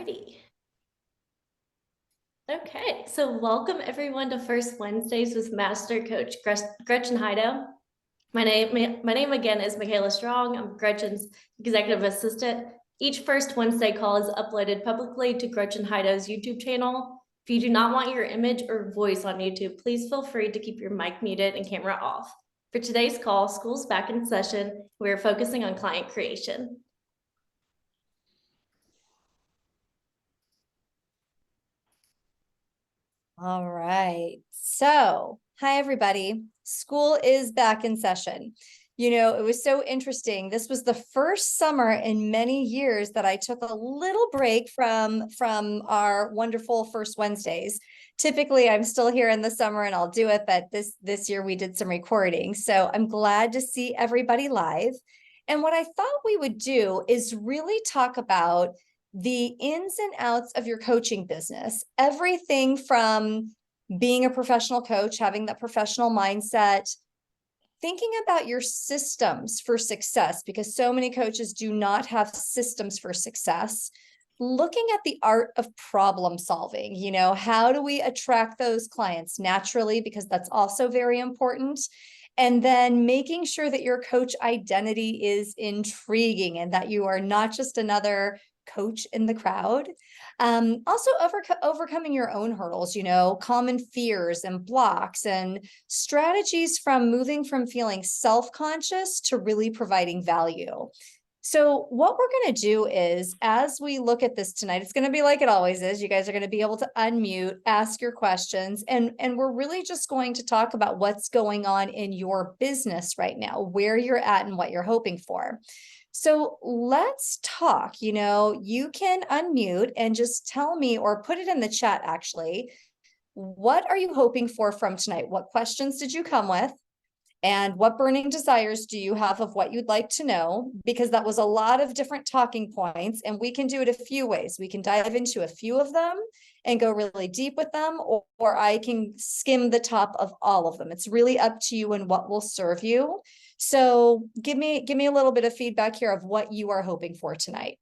Alrighty. Okay, so welcome everyone to First Wednesdays with Master Coach Gretchen Heido. My name again is Michaela Strong. I'm Gretchen's executive assistant. Each First Wednesday call is uploaded publicly to Gretchen Heido's YouTube channel. If you do not want your image or voice on YouTube, please feel free to keep your mic muted and camera off. For today's call, school's back in session. We are focusing on client creation. All right. So, hi, everybody. School is back in session. You know, it was so interesting. This was the first summer in many years that I took a little break from our wonderful First Wednesdays. Typically, I'm still here in the summer and I'll do it, but this year we did some recording. So I'm glad to see everybody live. And what I thought we would do is really talk about the ins and outs of your coaching business, everything from being a professional coach, having that professional mindset, thinking about your systems for success, because so many coaches do not have systems for success, looking at the art of problem solving. You know, how do we attract those clients naturally? Because that's also very important. And then making sure that your coach identity is intriguing and that you are not just another coach in the crowd. Also overcoming your own hurdles, you know, common fears and blocks and strategies from moving from feeling self-conscious to really providing value. So what we're going to do is, as we look at this tonight, it's going to be like it always is. You guys are going to be able to unmute, ask your questions, and we're really just going to talk about what's going on in your business right now, where you're at and what you're hoping for. So let's talk. You know, you can unmute and just tell me, or put it in the chat actually, what are you hoping for from tonight? What questions did you come with? And what burning desires do you have of what you'd like to know? Because that was a lot of different talking points, and we can do it a few ways. We can dive into a few of them and go really deep with them, or I can skim the top of all of them. It's really up to you and what will serve you. So give me a little bit of feedback here of what you are hoping for tonight.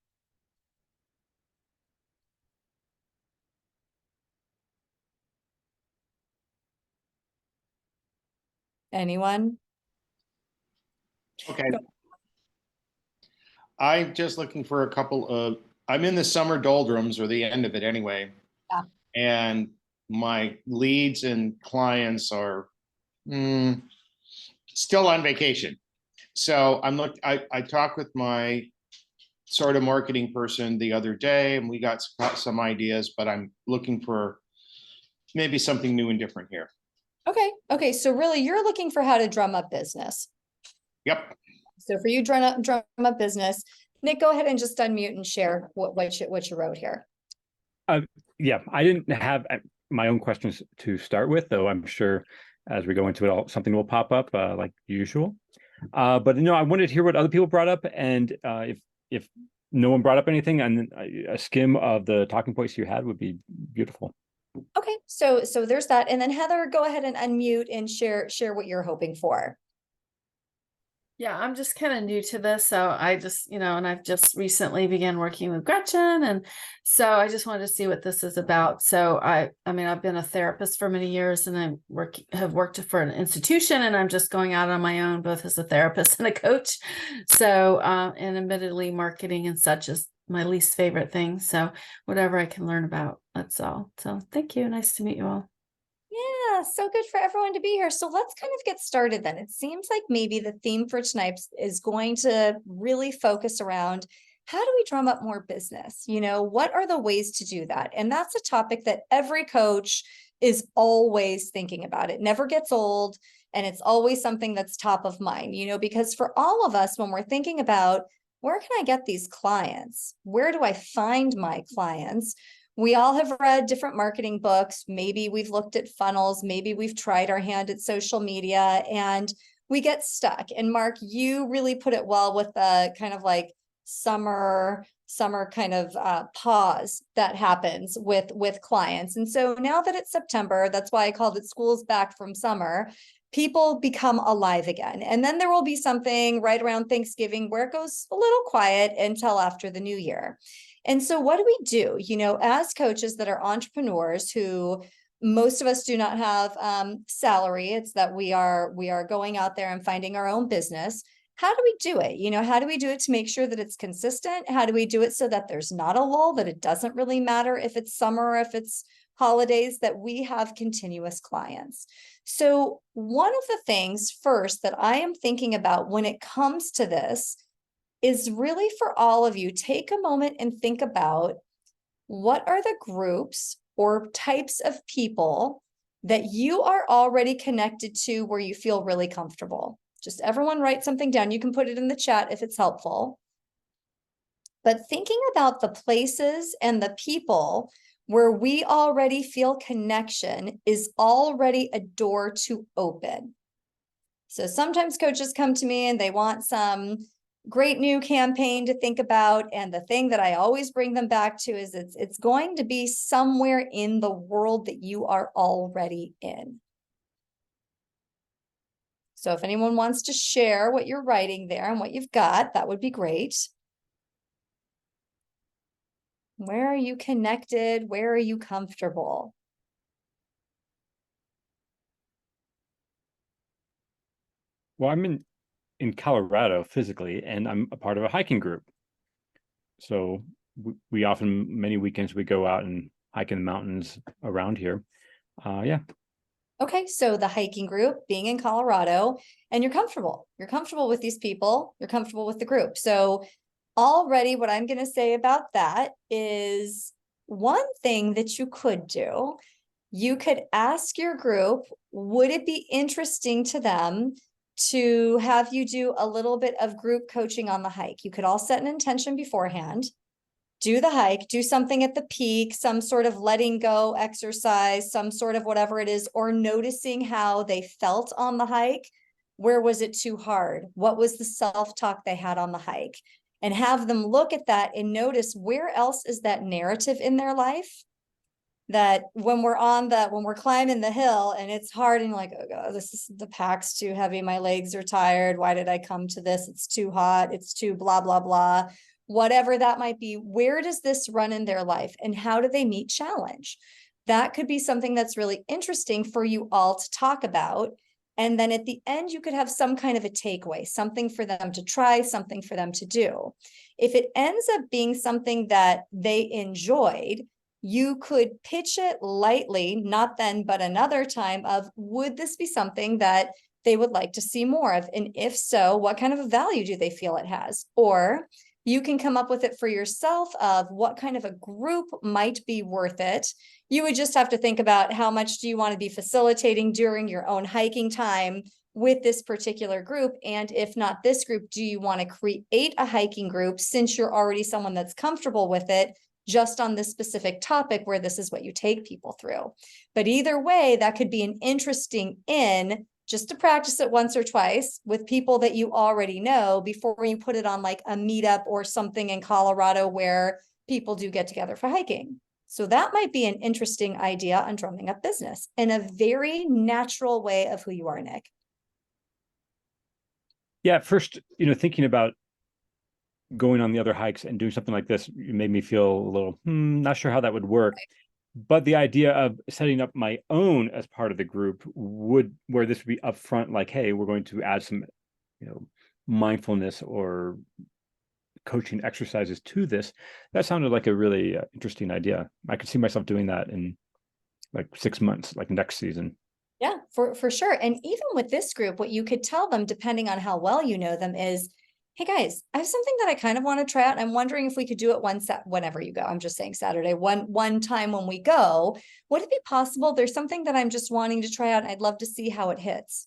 Anyone? Okay. I'm just looking for a couple of, I'm in the summer doldrums, or the end of it anyway. Yeah. And my leads and clients are still on vacation. So I talked with my sort of marketing person the other day, and we got some ideas, but I'm looking for maybe something new and different here. Okay. So really you're looking for how to drum up business. Yep. So for you, drum up business. Nick, go ahead and just unmute and share what you wrote here. Yeah, I didn't have my own questions to start with, though I'm sure as we go into it, something will pop up like usual. But no, I wanted to hear what other people brought up, and if no one brought up anything, and a skim of the talking points you had would be beautiful. Okay, so there's that, and then Heather, go ahead and unmute and share what you're hoping for. Yeah, I'm just kind of new to this. So I just, and I've just recently began working with Gretchen. And so I just wanted to see what this is about. So I mean, I've been a therapist for many years, and have worked for an institution, and I'm just going out on my own, both as a therapist and a coach. So, and admittedly, marketing and such is my least favorite thing. So whatever I can learn about, that's all. So thank you. Nice to meet you all. Yeah, so good for everyone to be here. So let's kind of get started then. It seems like maybe the theme for tonight is going to really focus around, how do we drum up more business? You know, what are the ways to do that? And that's a topic that every coach is always thinking about. It never gets old, and it's always something that's top of mind, you know, because for all of us, when we're thinking about, where can I get these clients? Where do I find my clients? We all have read different marketing books. Maybe we've looked at funnels. Maybe we've tried our hand at social media, and we get stuck. And Mark, you really put it well with the kind of like summer kind of pause that happens with clients. And so now that it's September, that's why I called it School's Back from Summer. People become alive again. And then there will be something right around Thanksgiving where it goes a little quiet until after the new year. And so what do we do? You know, as coaches that are entrepreneurs who most of us do not have salary, it's that we are going out there and finding our own business. How do we do it? You know, how do we do it to make sure that it's consistent? How do we do it so that there's not a lull, that it doesn't really matter if it's summer or if it's holidays, that we have continuous clients? So one of the things first that I am thinking about when it comes to this is really for all of you, take a moment and think about what are the groups or types of people that you are already connected to where you feel really comfortable. Just everyone write something down. You can put it in the chat if it's helpful. But thinking about the places and the people where we already feel connection is already a door to open. So sometimes coaches come to me and they want some great new campaign to think about. And the thing that I always bring them back to is it's going to be somewhere in the world that you are already in. So if anyone wants to share what you're writing there and what you've got, that would be great. Where are you connected? Where are you comfortable? Well, I'm in Colorado physically, and I'm a part of a hiking group. So we often, many weekends, we go out and hike in the mountains around here. Yeah. Okay, so the hiking group, being in Colorado, and you're comfortable. You're comfortable with these people. You're comfortable with the group. So already what I'm going to say about that is one thing that you could do. You could ask your group, would it be interesting to them to have you do a little bit of group coaching on the hike? You could all set an intention beforehand. Do the hike, do something at the peak, some sort of letting go exercise, some sort of whatever it is, or noticing how they felt on the hike. Where was it too hard? What was the self-talk they had on the hike? And have them look at that and notice where else is that narrative in their life that when we're climbing the hill and it's hard and you're like, oh God, the pack's too heavy, my legs are tired. Why did I come to this? It's too hot. It's too blah, blah, blah. Whatever that might be, where does this run in their life and how do they meet challenge? That could be something that's really interesting for you all to talk about. And then at the end, you could have some kind of a takeaway, something for them to try, something for them to do. If it ends up being something that they enjoyed, you could pitch it lightly, not then, but another time of, would this be something that they would like to see more of? And if so, what kind of a value do they feel it has? Or you can come up with it for yourself of what kind of a group might be worth it. You would just have to think about how much do you want to be facilitating during your own hiking time with this particular group? And if not this group, do you want to create a hiking group since you're already someone that's comfortable with it, just on this specific topic where this is what you take people through? But either way, that could be an interesting just to practice it once or twice with people that you already know before you put it on like a meetup or something in Colorado where people do get together for hiking. So that might be an interesting idea on drumming up business in a very natural way of who you are, Nick. Yeah, first, thinking about going on the other hikes and doing something like this, it made me feel a little, not sure how that would work. Right. But the idea of setting up my own as part of the group where this would be upfront, like, hey, we're going to add some, mindfulness or coaching exercises to this. That sounded like a really interesting idea. I could see myself doing that in like 6 months, like next season. Yeah, for sure. And even with this group, what you could tell them, depending on how well you know them, is, hey guys, I have something that I kind of want to try out. I'm wondering if we could do it whenever you go. I'm just saying Saturday, one time when we go, would it be possible? There's something that I'm just wanting to try out. And I'd love to see how it hits.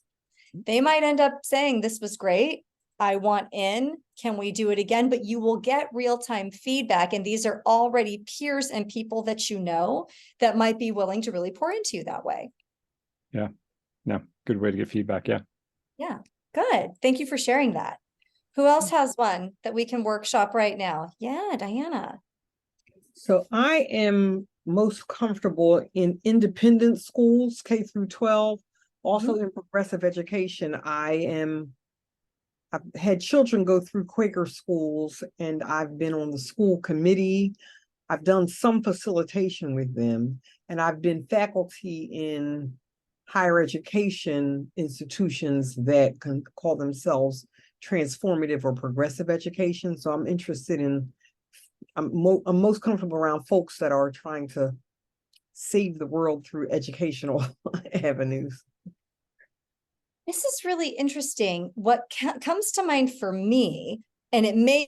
They might end up saying, this was great. I want in. Can we do it again? But you will get real-time feedback. And these are already peers and people that you know that might be willing to really pour into you that way. Yeah. Yeah. Good way to get feedback. Yeah. Yeah. Good. Thank you for sharing that. Who else has one that we can workshop right now? Yeah, Diana. So I am most comfortable in independent schools, K through 12, also in progressive education. I've had children go through Quaker schools and I've been on the school committee I've done some facilitation with them, and I've been faculty in higher education institutions that can call themselves transformative or progressive education. So I'm interested in, I'm most comfortable around folks that are trying to save the world through educational avenues. This is really interesting. What comes to mind for me, and it may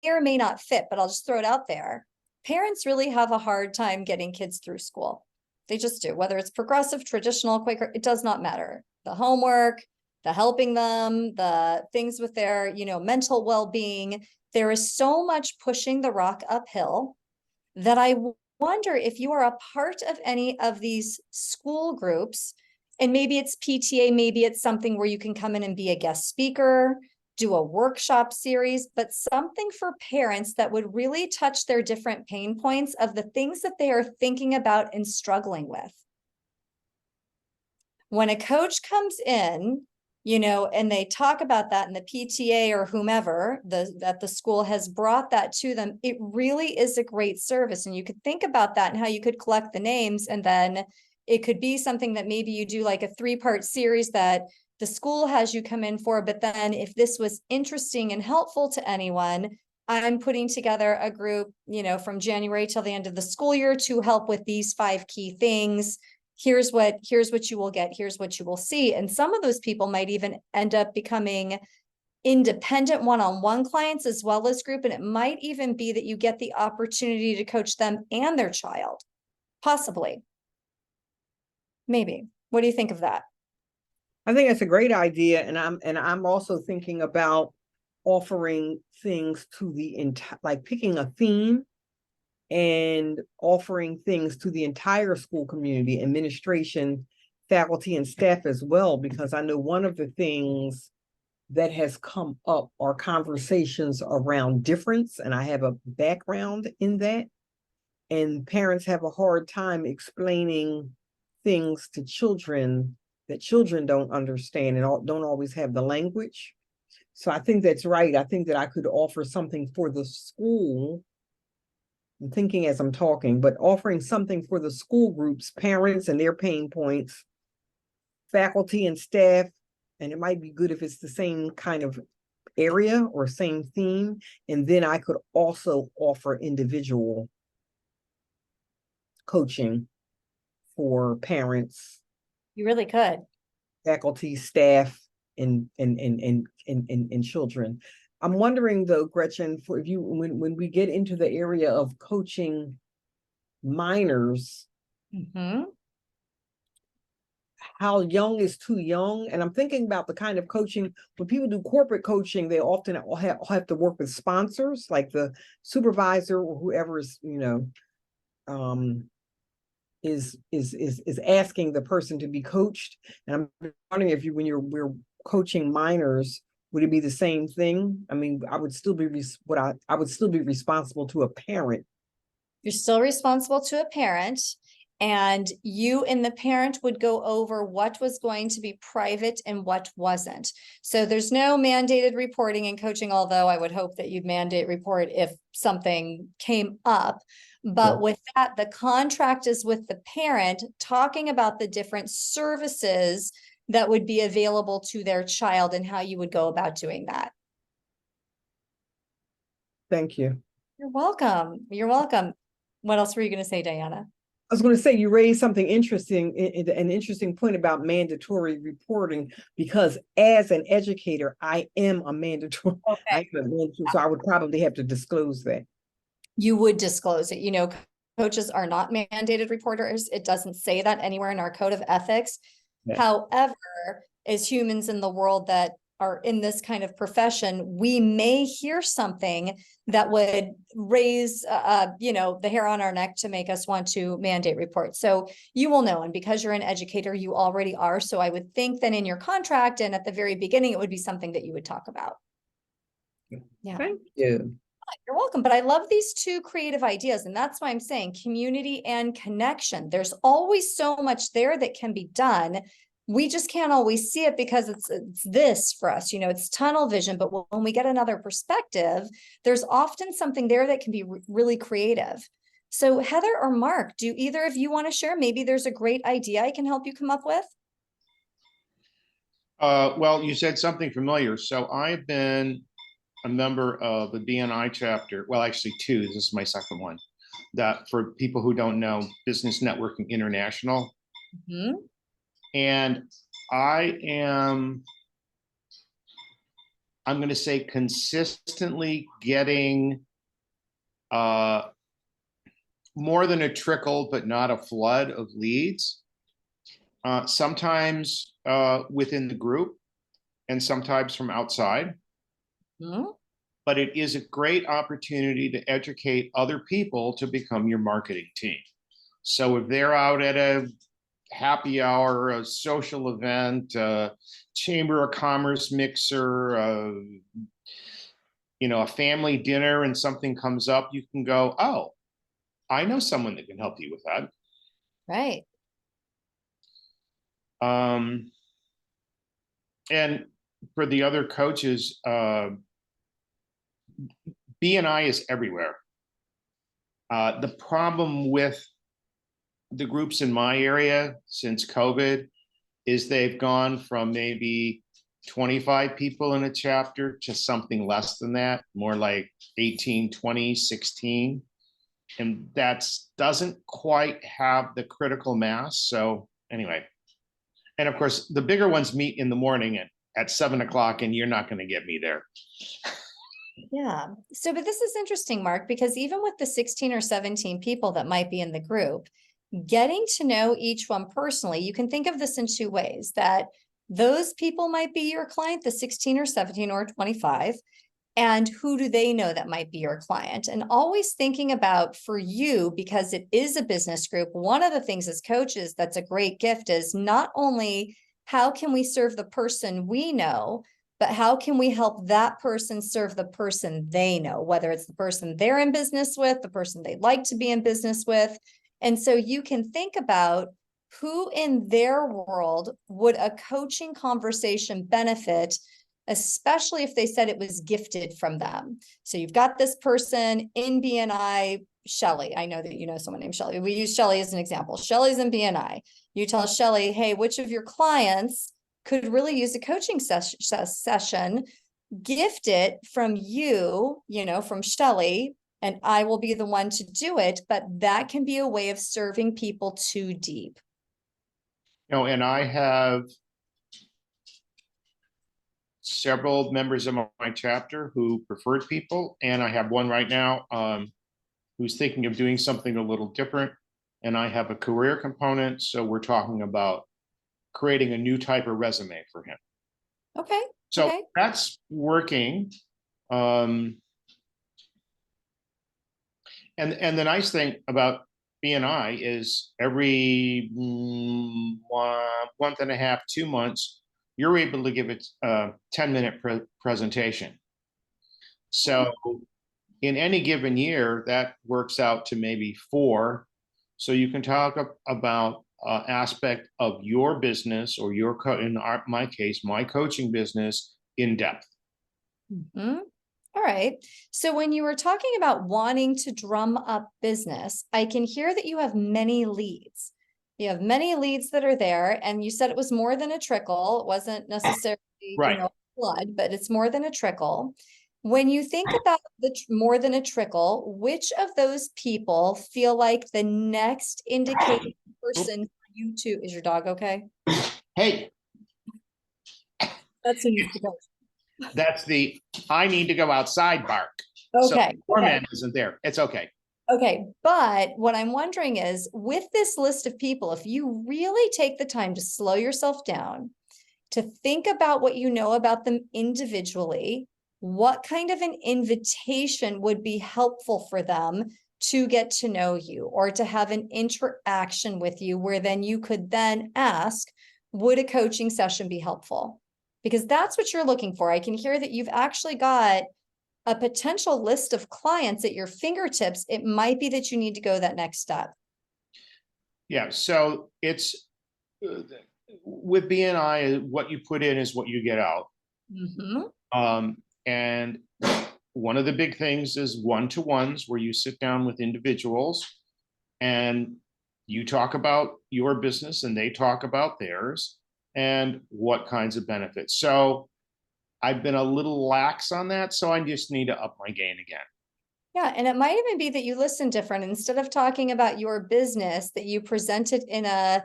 or may not fit, but I'll just throw it out there. Parents really have a hard time getting kids through school. They just do, whether it's progressive, traditional, Quaker, it does not matter. The homework, the helping them, the things with their, mental well-being. There is so much pushing the rock uphill that I wonder if you are a part of any of these school groups, and maybe it's PTA, maybe it's something where you can come in and be a guest speaker, do a workshop series, but something for parents that would really touch their different pain points of the things that they are thinking about and struggling with. When a coach comes in, and they talk about that, and the PTA or whomever that the school has brought that to them, it really is a great service. And you could think about that and how you could collect the names, and then it could be something that maybe you do like a 3-part series that the school has you come in for. But then if this was interesting and helpful to anyone, I'm putting together a group, from January till the end of the school year to help with these 5 key things. Here's what you will get. Here's what you will see. And some of those people might even end up becoming independent one-on-one clients as well as group. And it might even be that you get the opportunity to coach them and their child, possibly. Maybe. What do you think of that? I think that's a great idea, and I'm also thinking about offering things to the entire, like picking a theme and offering things to the entire school community, administration, faculty, and staff as well, because I know one of the things that has come up are conversations around difference, and I have a background in that, and parents have a hard time explaining things to children that children don't understand and don't always have the language. So I think that's right. I think that I could offer something for the school. I'm thinking as I'm talking, but offering something for the school groups, parents and their pain points, faculty and staff, and it might be good if it's the same kind of area or same theme. And then I could also offer individual coaching for parents. You really could. Faculty, staff, and children. I'm wondering though, Gretchen, for if you when we get into the area of coaching minors, how young is too young? And I'm thinking about the kind of coaching, when people do corporate coaching, they often have to work with sponsors, like the supervisor or whoever is, is asking the person to be coached. And I'm wondering if we're coaching minors, would it be the same thing? I mean, I would still be I would still be responsible to a parent. You're still responsible to a parent, and you and the parent would go over what was going to be private and what wasn't. So there's no mandated reporting and coaching, although I would hope that you'd mandate report if something came up. But with that, the contract is with the parent, talking about the different services that would be available to their child and how you would go about doing that. Thank you. You're welcome. You're welcome. What else were you going to say, Diana? I was going to say, you raised something interesting, an interesting point about mandatory reporting, because as an educator, I am a mandatory. Okay. So I would probably have to disclose that. You would disclose it. Coaches are not mandated reporters. It doesn't say that anywhere in our code of ethics. Yeah. However, as humans in the world that are in this kind of profession, we may hear something that would raise, the hair on our neck to make us want to mandate report. So you will know, and because you're an educator, you already are. So I would think that in your contract and at the very beginning, it would be something that you would talk about. Yeah. Thank you. You're welcome. But I love these 2 creative ideas. And that's why I'm saying community and connection. There's always so much there that can be done. We just can't always see it because it's this for us, it's tunnel vision. But when we get another perspective, there's often something there that can be really creative. So Heather or Mark, do either of you want to share? Maybe there's a great idea I can help you come up with. Well, you said something familiar. So I've been a member of the BNI chapter. Well, actually two. This is my second one. That, for people who don't know, Business Networking International. Mhm. And I'm going to say consistently getting more than a trickle, but not a flood of leads. Sometimes within the group and sometimes from outside. Mhm. But it is a great opportunity to educate other people to become your marketing team. So if they're out at a happy hour, a social event, a Chamber of Commerce mixer, a family dinner, and something comes up, you can go, oh, I know someone that can help you with that. Right. And for the other coaches, BNI is everywhere. The problem with the groups in my area since COVID is they've gone from maybe 25 people in a chapter to something less than that, more like 18, 20, 16. And that doesn't quite have the critical mass. So anyway, and of course, the bigger ones meet in the morning at 7 o'clock, and you're not going to get me there. Yeah. So, but this is interesting, Mark, because even with the 16 or 17 people that might be in the group, getting to know each one personally, you can think of this in two ways, that those people might be your client, the 16 or 17 or 25, and who do they know that might be your client? And always thinking about, for you, because it is a business group, one of the things as coaches that's a great gift is not only how can we serve the person we know, but how can we help that person serve the person they know, whether it's the person they're in business with, the person they'd like to be in business with. And so you can think about who in their world would a coaching conversation benefit, especially if they said it was gifted from them. So you've got this person in BNI, Shelly. I know that you know someone named Shelly. We use Shelly as an example. Shelly's in BNI. You tell Shelly, hey, which of your clients could really use a coaching session, gift it from you, from Shelly, and I will be the one to do it. But that can be a way of serving people too deep. And I have several members of my chapter who preferred people, and I have one right now who's thinking of doing something a little different. And I have a career component, so we're talking about creating a new type of resume for him. Okay. So okay. That's working. And the nice thing about BNI is every month and a half, 2 months, you're able to give it a 10-minute presentation. So in any given year, that works out to maybe 4. So you can talk about aspect of your business or my case, my coaching business in depth. Mm-hmm. All right. So when you were talking about wanting to drum up business, I can hear that you have many leads. You have many leads that are there, and you said it was more than a trickle. It wasn't necessarily, Right. blood, but it's more than a trickle. When you think about the more than a trickle, which of those people feel like the next indicated person for you to, is your dog okay? Hey, That's who needs to go. that's the I need to go outside bark. Okay. So Foreman isn't there. It's okay. Okay, but what I'm wondering is, with this list of people, if you really take the time to slow yourself down, to think about what you know about them individually, what kind of an invitation would be helpful for them to get to know you or to have an interaction with you, where then you could then ask, would a coaching session be helpful? Because that's what you're looking for. I can hear that you've actually got a potential list of clients at your fingertips. It might be that you need to go that next step. Yeah, so it's with BNI, what you put in is what you get out. Mm-hmm. And one of the big things is one-to-ones, where you sit down with individuals and you talk about your business and they talk about theirs and what kinds of benefits. So I've been a little lax on that, so I just need to up my game again. Yeah, and it might even be that you listen different. Instead of talking about your business, that you present it in a,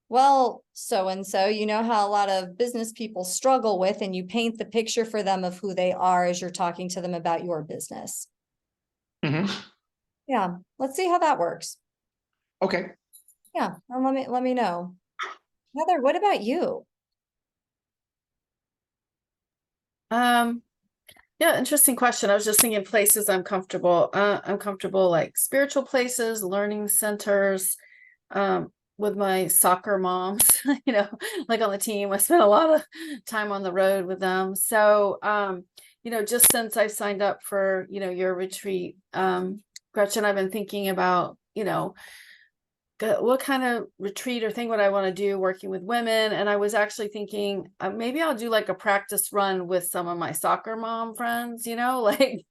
well, so-and-so, you know how a lot of business people struggle with, and you paint the picture for them of who they are as you're talking to them about your business. Mhm. Yeah, let's see how that works. Okay. Yeah, and let me know. Heather, what about you? Yeah, interesting question. I was just thinking places I'm comfortable. I'm comfortable like spiritual places, learning centers, with my soccer moms, you know, like on the team. I spent a lot of time on the road with them. So, you know, just since I signed up for, you know, your retreat, Gretchen, I've been thinking about, you know, what kind of retreat or thing would I want to do working with women. And I was actually thinking maybe I'll do like a practice run with some of my soccer mom friends, you know, like,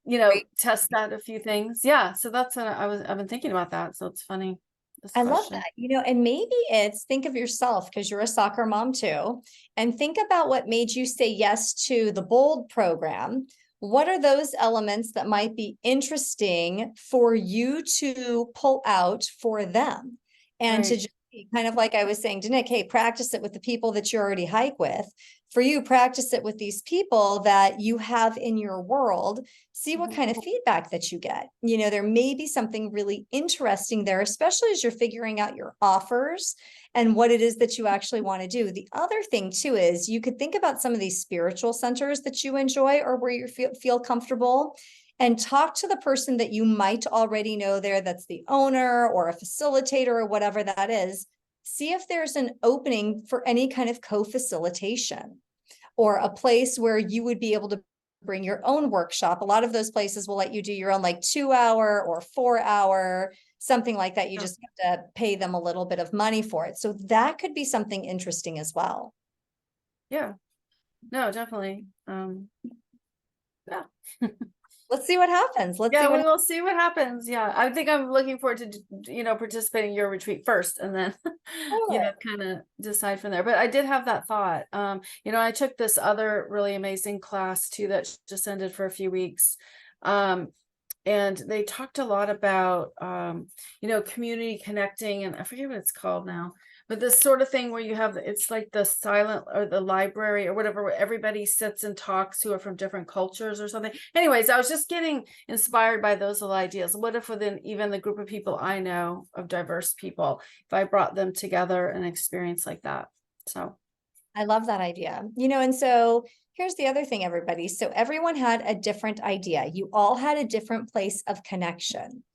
you know, Great. test out a few things. Yeah. So that's what I've been thinking about that. So it's funny. This I love question. that, you know, and maybe it's think of yourself because you're a soccer mom too, and think about what made you say yes to the Bold program. What are those elements that might be interesting for you to pull out for them? And to Right. just be kind of like I was saying to Nick, hey, practice it with the people that you already hike with. For you, practice it with these people that you have in your world. See what Mhm. kind of feedback that you get. You know, there may be something really interesting there, especially as you're figuring out your offers and what it is that you actually want to do. The other thing too is you could think about some of these spiritual centers that you enjoy or where you feel comfortable, and talk to the person that you might already know there, that's the owner or a facilitator or whatever that is. See if there's an opening for any kind of co-facilitation or a place where you would be able to bring your own workshop. A lot of those places will let you do your own like 2-hour or 4-hour, something like that. You just have to pay them a little bit of money for it. So that could be something interesting as well. Yeah. No, definitely. Yeah. Let's see what happens. Let's see Yeah, what we will see what happens. Yeah, I think I'm looking forward to, you know, participating in your retreat first, and then, you know, kind of decide from there. But I did have that thought. You know, I took this other really amazing class too that just ended for a few weeks. And they talked a lot about, you know, community connecting, and I forget what it's called now, but this sort of thing where you have, it's like the silent or the library or whatever, where everybody sits and talks who are from different cultures or something. Anyways, I was just getting inspired by those little ideas. What if within even the group of people I know of diverse people, if I brought them together an experience like that? So I love that idea. You know, and so here's the other thing, everybody. So everyone had a different idea. You all had a different place of connection.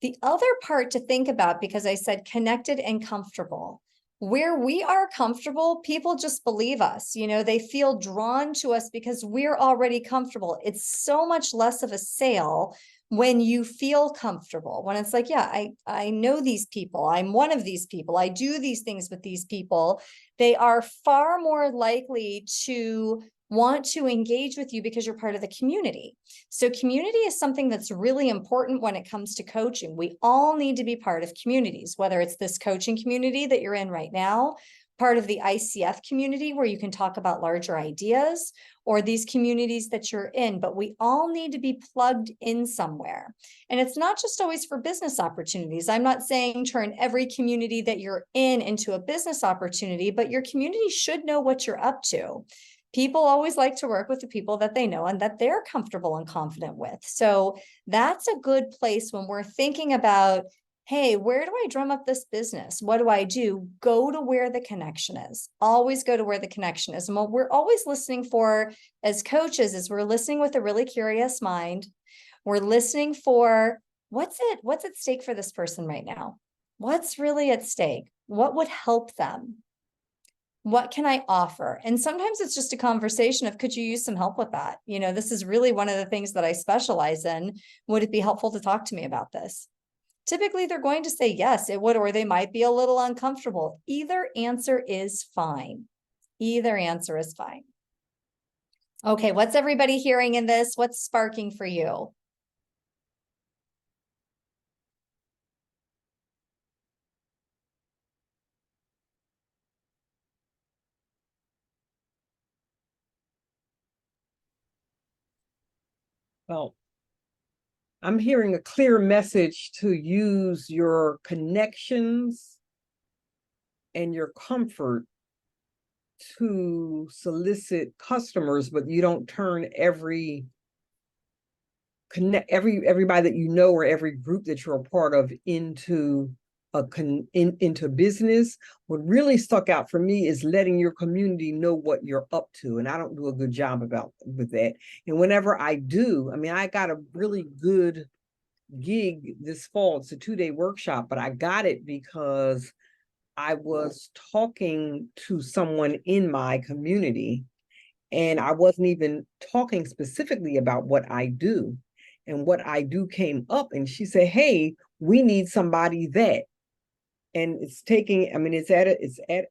The other part to think about, because I said connected and comfortable, where we are comfortable, people just believe us. You know, they feel drawn to us because we're already comfortable. It's so much less of a sale when you feel comfortable, when it's like, yeah, I know these people. I'm one of these people. I do these things with these people. They are far more likely to want to engage with you because you're part of the community. So community is something that's really important when it comes to coaching. We all need to be part of communities, whether it's this coaching community that you're in right now, part of the ICF community where you can talk about larger ideas, or these communities that you're in, but we all need to be plugged in somewhere. And it's not just always for business opportunities. I'm not saying turn every community that you're in into a business opportunity, but your community should know what you're up to. People always like to work with the people that they know and that they're comfortable and confident with. So that's a good place when we're thinking about, hey, where do I drum up this business? What do I do? Go to where the connection is. Always go to where the connection is. And what we're always listening for as coaches is we're listening with a really curious mind. We're listening for what's at stake for this person right now? What's really at stake? What would help them? What can I offer? And sometimes it's just a conversation of, could you use some help with that? You know, this is really one of the things that I specialize in. Would it be helpful to talk to me about this? Typically, they're going to say yes, it would, or they might be a little uncomfortable. Either answer is fine. Either answer is fine. Okay, what's everybody hearing in this? What's sparking for you? Well, I'm hearing a clear message to use your connections and your comfort to solicit customers, but you don't turn everybody that you know or every group that you're a part of into into business. What really stuck out for me is letting your community know what you're up to, and I don't do a good job with that. And whenever I do, I mean, I got a really good gig this fall. It's a 2-day workshop, but I got it because I was talking to someone in my community, and I wasn't even talking specifically about what I do. And what I do came up, and she said, "Hey, we need somebody that." And it's taking, I mean, it's in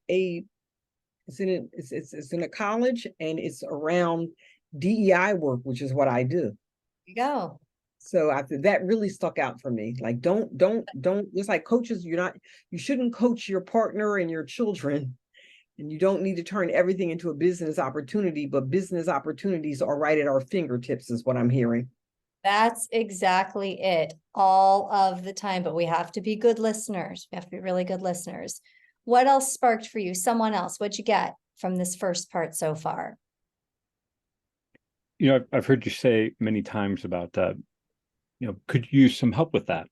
a college, and it's around DEI work, which is what I do. There you go. So after that really stuck out for me. Like, don't, just like coaches, you shouldn't coach your partner and your children, and you don't need to turn everything into a business opportunity, but business opportunities are right at our fingertips is what I'm hearing. That's exactly it all of the time, but we have to be good listeners. We have to be really good listeners. What else sparked for you? Someone else, what'd you get from this first part so far? You know, I've heard you say many times about, could you use some help with that?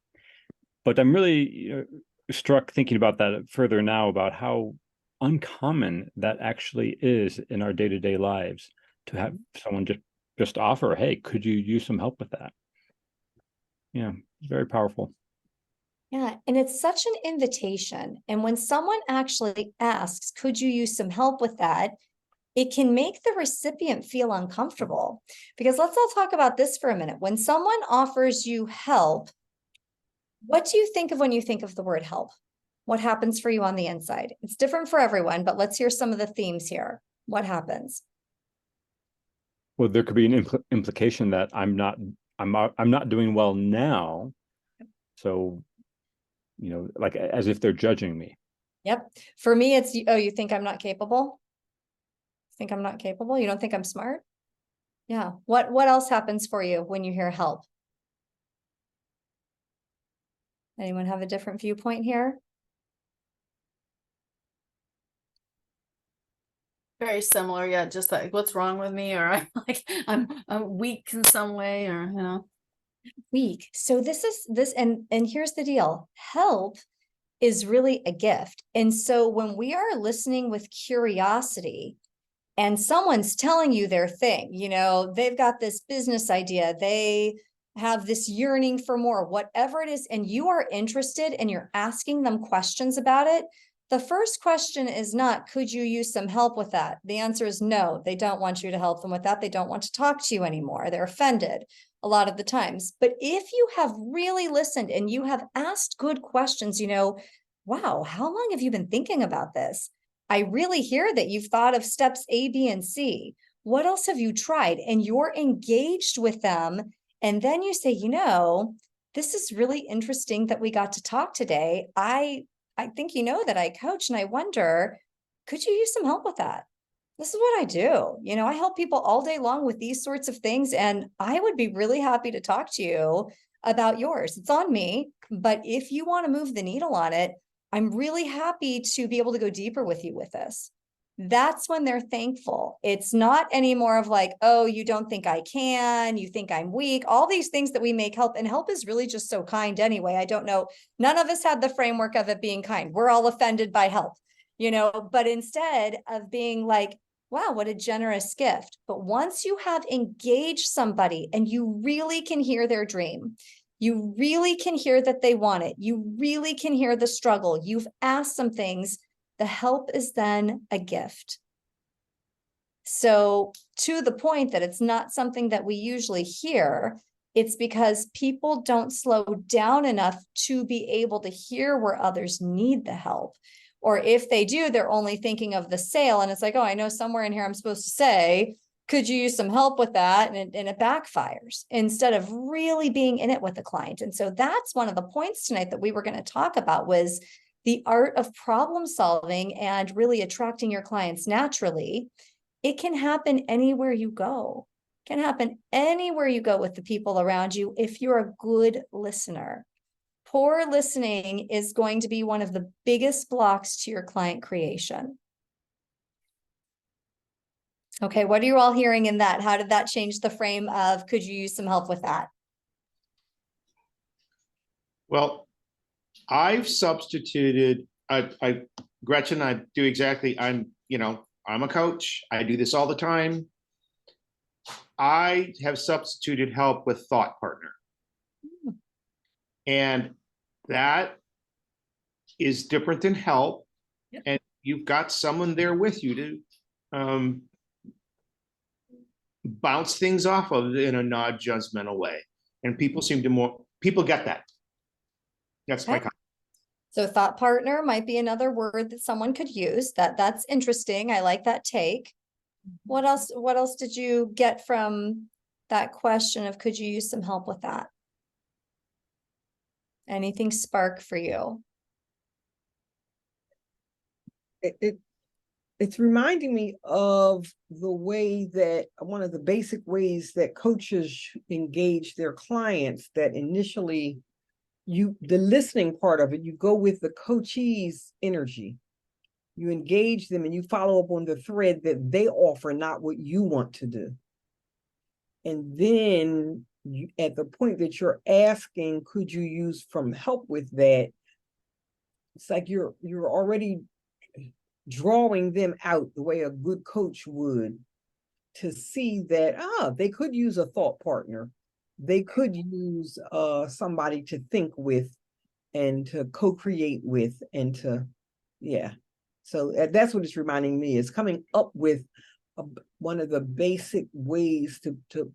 But I'm really struck thinking about that further now, about how uncommon that actually is in our day-to-day lives, to have someone just offer, hey, could you use some help with that? Yeah, it's very powerful. Yeah, and it's such an invitation. And when someone actually asks, could you use some help with that? It can make the recipient feel uncomfortable. Because let's all talk about this for a minute. When someone offers you help, what do you think of when you think of the word help? What happens for you on the inside? It's different for everyone, but let's hear some of the themes here. What happens? Well, there could be an implication that I'm not doing well now. So, like as if they're judging me. Yep. For me, it's, oh, you think I'm not capable? Think I'm not capable? You don't think I'm smart? Yeah. What else happens for you when you hear help? Anyone have a different viewpoint here? Very similar, yeah. Just like, what's wrong with me, or I'm like I'm weak in some way, or Weak. So and here's the deal. Help is really a gift. And so when we are listening with curiosity, and someone's telling you their thing, they've got this business idea, they have this yearning for more, whatever it is, and you are interested and you're asking them questions about it. The first question is not, could you use some help with that? The answer is no, they don't want you to help them with that. They don't want to talk to you anymore. They're offended a lot of the times. But if you have really listened and you have asked good questions, wow, how long have you been thinking about this? I really hear that you've thought of steps A, B, and C. What else have you tried? And you're engaged with them. And then you say, this is really interesting that we got to talk today. I think that I coach, and I wonder, could you use some help with that? This is what I do. I help people all day long with these sorts of things, and I would be really happy to talk to you about yours. It's on me, but if you want to move the needle on it, I'm really happy to be able to go deeper with you with this. That's when they're thankful. It's not anymore of like, oh, you don't think I can, you think I'm weak, all these things that we make help. And help is really just so kind anyway. I don't know. None of us had the framework of it being kind. We're all offended by help, but instead of being like, wow, what a generous gift. But once you have engaged somebody and you really can hear their dream, you really can hear that they want it, you really can hear the struggle, you've asked some things, the help is then a gift. So to the point that it's not something that we usually hear, it's because people don't slow down enough to be able to hear where others need the help. Or if they do, they're only thinking of the sale. And it's like, oh, I know somewhere in here I'm supposed to say, could you use some help with that? And it backfires instead of really being in it with the client. And so that's one of the points tonight that we were going to talk about, was the art of problem solving and really attracting your clients naturally. It can happen anywhere you go. Can happen anywhere you go with the people around you if you're a good listener. Poor listening is going to be one of the biggest blocks to your client creation. Okay, what are you all hearing in that? How did that change the frame of, could you use some help with that? Well, I've substituted, Gretchen, I do exactly, I'm a coach. I do this all the time. I have substituted help with thought partner. And that is different than help. Yep. And you've got someone there with you to bounce things off of in a non-judgmental way. And people people get that. That's my comment. So thought partner might be another word that someone could use. That's interesting. I like that take. What else did you get from that question of, could you use some help with that? Anything spark for you? It's reminding me of the way that one of the basic ways that coaches engage their clients, that initially the listening part of it, you go with the coachee's energy. You engage them and you follow up on the thread that they offer, not what you want to do. And then at the point that you're asking, could you use some help with that? It's like you're already drawing them out the way a good coach would, to see that, they could use a thought partner. They could use somebody to think with and to co-create with and to, yeah. So that's what it's reminding me, is coming up with one of the basic ways to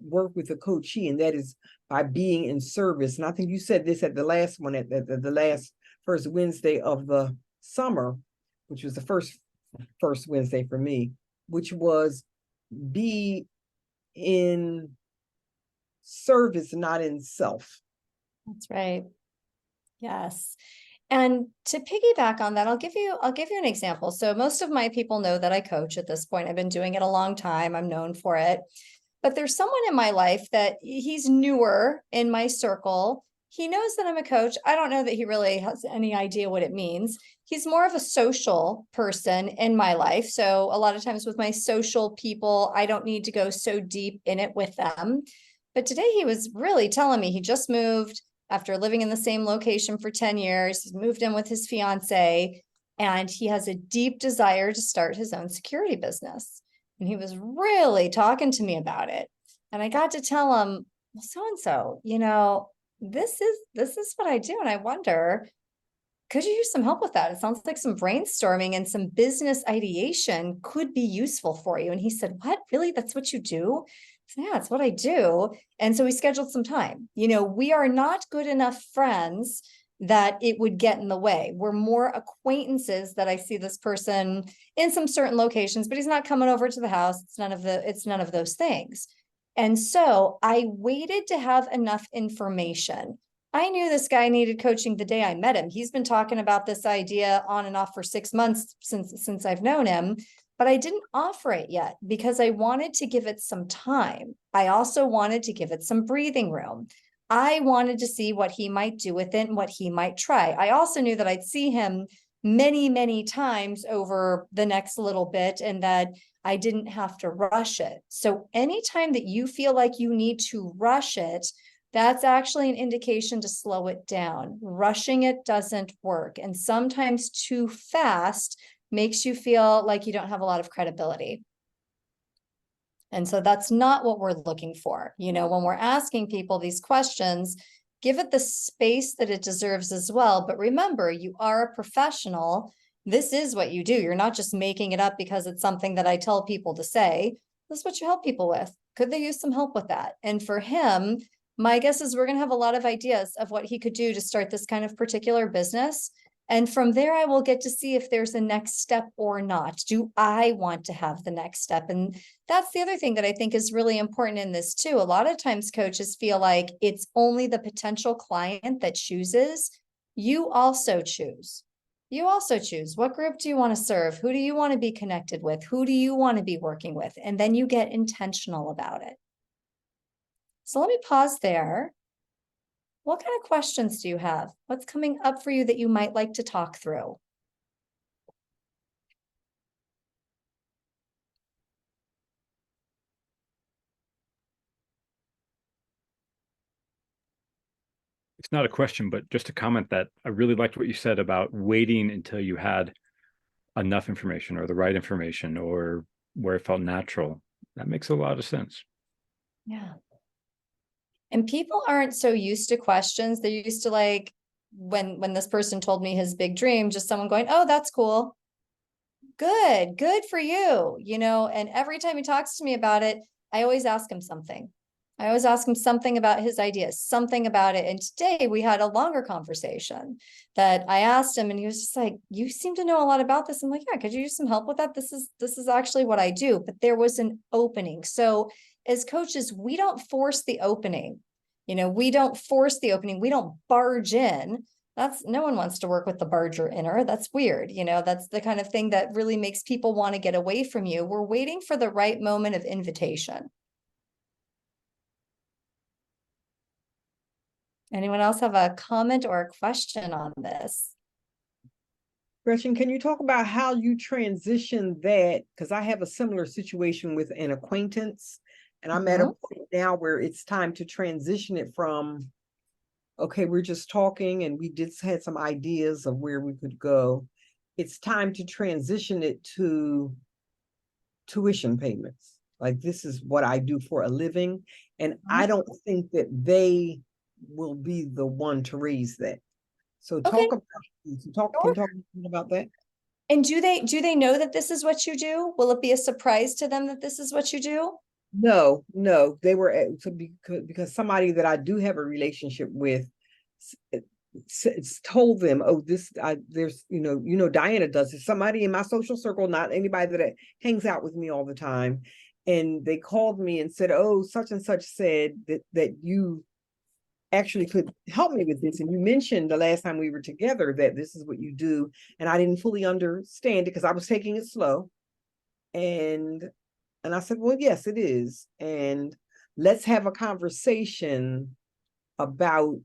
work with a coachee, and that is by being in service. And I think you said this at the last one, at the first Wednesday of the summer, which was the first Wednesday for me, which was be in service, not in self. That's right. Yes. And to piggyback on that, I'll give you an example. So most of my people know that I coach at this point. I've been doing it a long time. I'm known for it. But there's someone in my life that he's newer in my circle. He knows that I'm a coach. I don't know that he really has any idea what it means. He's more of a social person in my life. So a lot of times with my social people, I don't need to go so deep in it with them. But today he was really telling me he just moved after living in the same location for 10 years. He's moved in with his fiance, and he has a deep desire to start his own security business. And he was really talking to me about it. And I got to tell him, well, so-and-so, this is what I do. And I wonder, could you use some help with that? It sounds like some brainstorming and some business ideation could be useful for you. And he said, what, really? That's what you do? Yeah, that's what I do. And so we scheduled some time. We are not good enough friends that it would get in the way. We're more acquaintances that I see this person in some certain locations, but he's not coming over to the house. It's none of those things. And so I waited to have enough information. I knew this guy needed coaching the day I met him. He's been talking about this idea on and off for 6 months since I've known him. But I didn't offer it yet because I wanted to give it some time. I also wanted to give it some breathing room. I wanted to see what he might do with it and what he might try. I also knew that I'd see him many, many times over the next little bit, and that I didn't have to rush it. So anytime that you feel like you need to rush it, that's actually an indication to slow it down. Rushing it doesn't work. And sometimes too fast makes you feel like you don't have a lot of credibility. And so that's not what we're looking for. When we're asking people these questions, give it the space that it deserves as well. But remember, you are a professional. This is what you do. You're not just making it up because it's something that I tell people to say. This is what you help people with. Could they use some help with that? And for him, my guess is we're going to have a lot of ideas of what he could do to start this kind of particular business. And from there, I will get to see if there's a next step or not. Do I want to have the next step? And that's the other thing that I think is really important in this too. A lot of times coaches feel like it's only the potential client that chooses. You also choose. You also choose, what group do you want to serve? Who do you want to be connected with? Who do you want to be working with? And then you get intentional about it. So let me pause there. What kind of questions do you have? What's coming up for you that you might like to talk through? It's not a question, but just a comment that I really liked what you said about waiting until you had enough information or the right information or where it felt natural. That makes a lot of sense. Yeah. And people aren't so used to questions. They're used to, like, when this person told me his big dream, just someone going, oh, that's cool. Good for you, and every time he talks to me about it, I always ask him something. I always ask him something about his ideas, something about it. And today we had a longer conversation that I asked him, and he was just like, you seem to know a lot about this. I'm like, yeah, could you use some help with that? This is actually what I do. But there was an opening. So as coaches, we don't force the opening. We don't force the opening. We don't barge in. No one wants to work with the barger inner. That's weird. That's the kind of thing that really makes people want to get away from you. We're waiting for the right moment of invitation. Anyone else have a comment or a question on this? Gretchen, can you talk about how you transition that? Because I have a similar situation with an acquaintance, and I'm at a point now where it's time to transition it from, okay, we're just talking and we just had some ideas of where we could go. It's time to transition it to tuition payments. Like, this is what I do for a living. And I don't think that they will be the one to raise that. So Okay. can you talk about that? And do they know that this is what you do? Will it be a surprise to them that this is what you do? No, they were because somebody that I do have a relationship with told them, oh, there's Diana does this. Somebody in my social circle, not anybody that hangs out with me all the time, and they called me and said, oh, such and such said that you actually could help me with this, and you mentioned the last time we were together that this is what you do, and I didn't fully understand it because I was taking it slow, and I said, well, yes, it is, and let's have a conversation about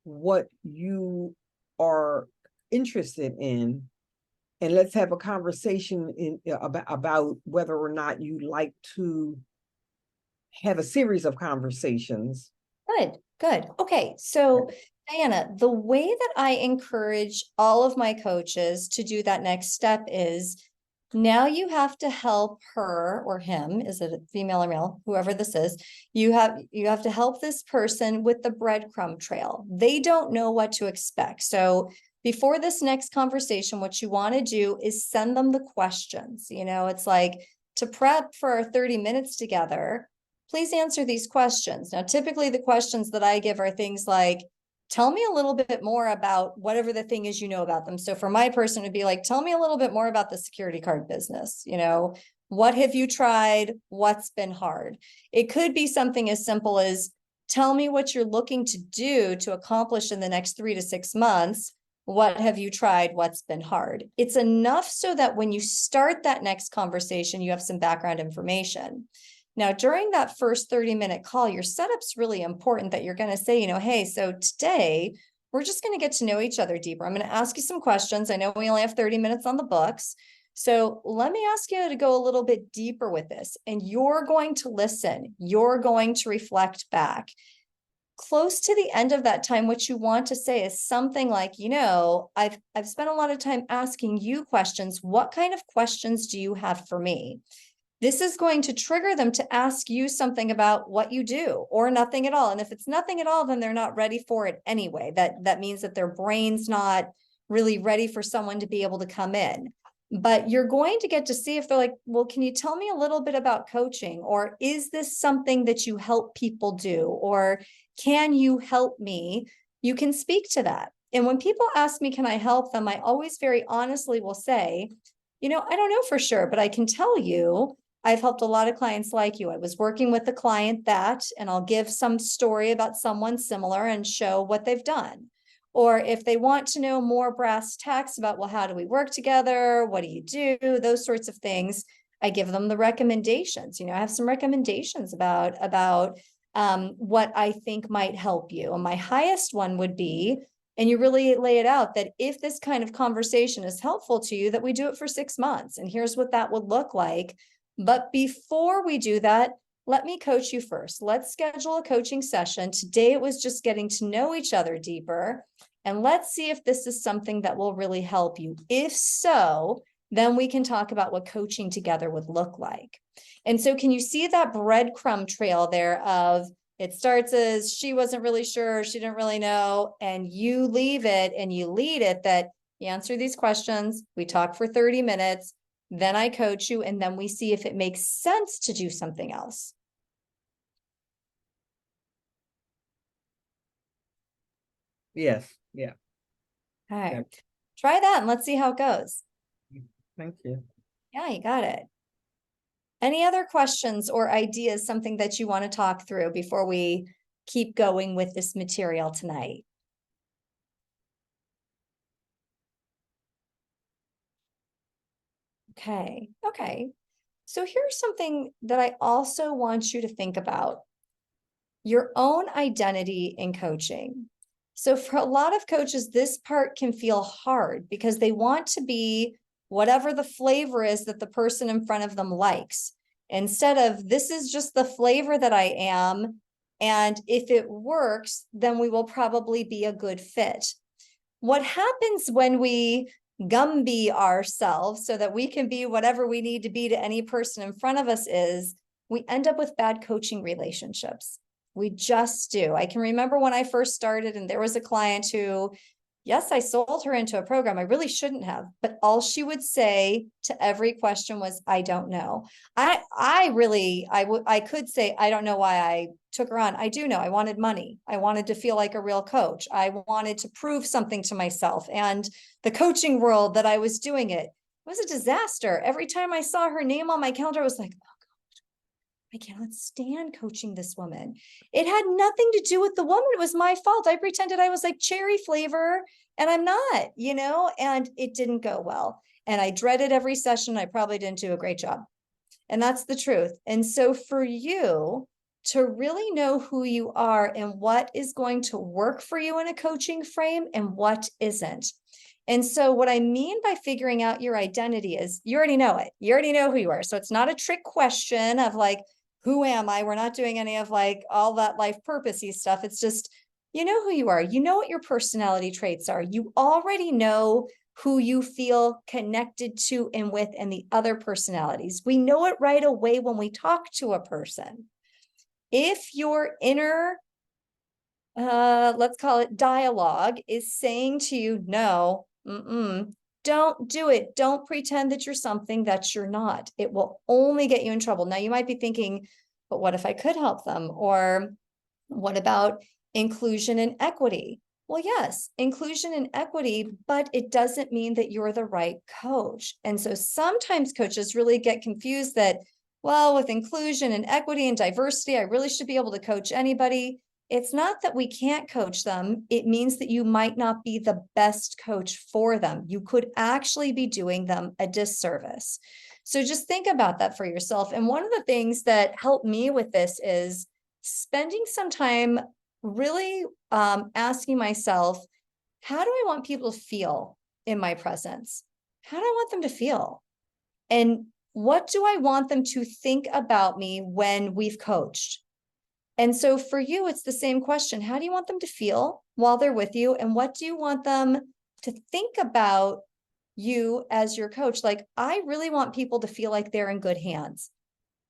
what you are interested in, and let's have a conversation about whether or not you like to have a series of conversations. Good. Okay. So Diana, the way that I encourage all of my coaches to do that next step is, now you have to help her or him, is it a female or male, whoever this is, you have to help this person with the breadcrumb trail. They don't know what to expect. So before this next conversation, what you want to do is send them the questions. It's like, to prep for our 30 minutes together, please answer these questions. Now, typically the questions that I give are things like, tell me a little bit more about whatever the thing is you know about them. So for my person, it'd be like, tell me a little bit more about the security card business. What have you tried? What's been hard? It could be something as simple as, tell me what you're looking to do to accomplish in the next 3 to 6 months. What have you tried? What's been hard? It's enough so that when you start that next conversation, you have some background information. Now, during that first 30-minute call, your setup's really important, that you're going to say, hey, so today we're just going to get to know each other deeper. I'm going to ask you some questions. I know we only have 30 minutes on the books. So let me ask you to go a little bit deeper with this. And you're going to listen. You're going to reflect back. Close to the end of that time, what you want to say is something like, I've spent a lot of time asking you questions. What kind of questions do you have for me? This is going to trigger them to ask you something about what you do, or nothing at all. And if it's nothing at all, then they're not ready for it anyway. That means that their brain's not really ready for someone to be able to come in. But you're going to get to see if they're like, well, can you tell me a little bit about coaching? Or is this something that you help people do? Or can you help me? You can speak to that. And when people ask me, can I help them? I always very honestly will say, I don't know for sure, but I can tell you, I've helped a lot of clients like you. I was working with a client that, and I'll give some story about someone similar and show what they've done. Or if they want to know more brass tacks about, well, how do we work together? What do you do? Those sorts of things. I give them the recommendations. I have some recommendations about what I think might help you. And my highest one would be, and you really lay it out, that if this kind of conversation is helpful to you, that we do it for 6 months. And here's what that would look like. But before we do that, let me coach you first. Let's schedule a coaching session. Today, it was just getting to know each other deeper. And let's see if this is something that will really help you. If so, then we can talk about what coaching together would look like. And so can you see that breadcrumb trail there of, it starts as she wasn't really sure, she didn't really know, and you leave it and you lead it that you answer these questions, we talk for 30 minutes, then I coach you, and then we see if it makes sense to do something else. Yes, yeah, All right, Yep. try that and let's see how it goes. thank you. Yeah, you got it. Any other questions or ideas, something that you want to talk through before we keep going with this material tonight? Okay. So here's something that I also want you to think about. Your own identity in coaching. So for a lot of coaches, this part can feel hard because they want to be whatever the flavor is that the person in front of them likes, instead of, this is just the flavor that I am, and if it works, then we will probably be a good fit. What happens when we Gumby ourselves so that we can be whatever we need to be to any person in front of us is, we end up with bad coaching relationships. We just do. I can remember when I first started and there was a client who, yes, I sold her into a program. I really shouldn't have, but all she would say to every question was, I don't know. I could say, I don't know why I took her on. I do know. I wanted money. I wanted to feel like a real coach. I wanted to prove something to myself, and the coaching world that I was doing it was a disaster. Every time I saw her name on my calendar, I was like, I cannot stand coaching this woman. It had nothing to do with the woman. It was my fault. I pretended I was like cherry flavor and I'm not, and it didn't go well. And I dreaded every session. I probably didn't do a great job. And that's the truth. And so for you to really know who you are and what is going to work for you in a coaching frame and what isn't. And so what I mean by figuring out your identity is, you already know it. You already know who you are. So it's not a trick question of like, who am I? We're not doing any of like all that life purposey stuff. It's just, you know who you are. You know what your personality traits are. You already know who you feel connected to and with, and the other personalities. We know it right away when we talk to a person. If your inner, let's call it dialogue, is saying to you, no, don't do it. Don't pretend that you're something that you're not. It will only get you in trouble. Now, you might be thinking, but what if I could help them? Or what about inclusion and equity? Well, yes, inclusion and equity, but it doesn't mean that you're the right coach. And so sometimes coaches really get confused that, well, with inclusion and equity and diversity, I really should be able to coach anybody. It's not that we can't coach them. It means that you might not be the best coach for them. You could actually be doing them a disservice. So just think about that for yourself. And one of the things that helped me with this is spending some time really asking myself, how do I want people to feel in my presence? How do I want them to feel? And what do I want them to think about me when we've coached? And so for you, it's the same question. How do you want them to feel while they're with you? And what do you want them to think about you as your coach? Like, I really want people to feel like they're in good hands.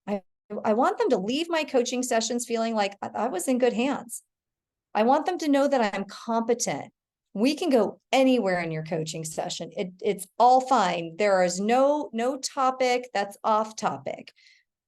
I want them to leave my coaching sessions feeling like I was in good hands. I want them to know that I'm competent. We can go anywhere in your coaching session. It's all fine. There is no topic that's off topic.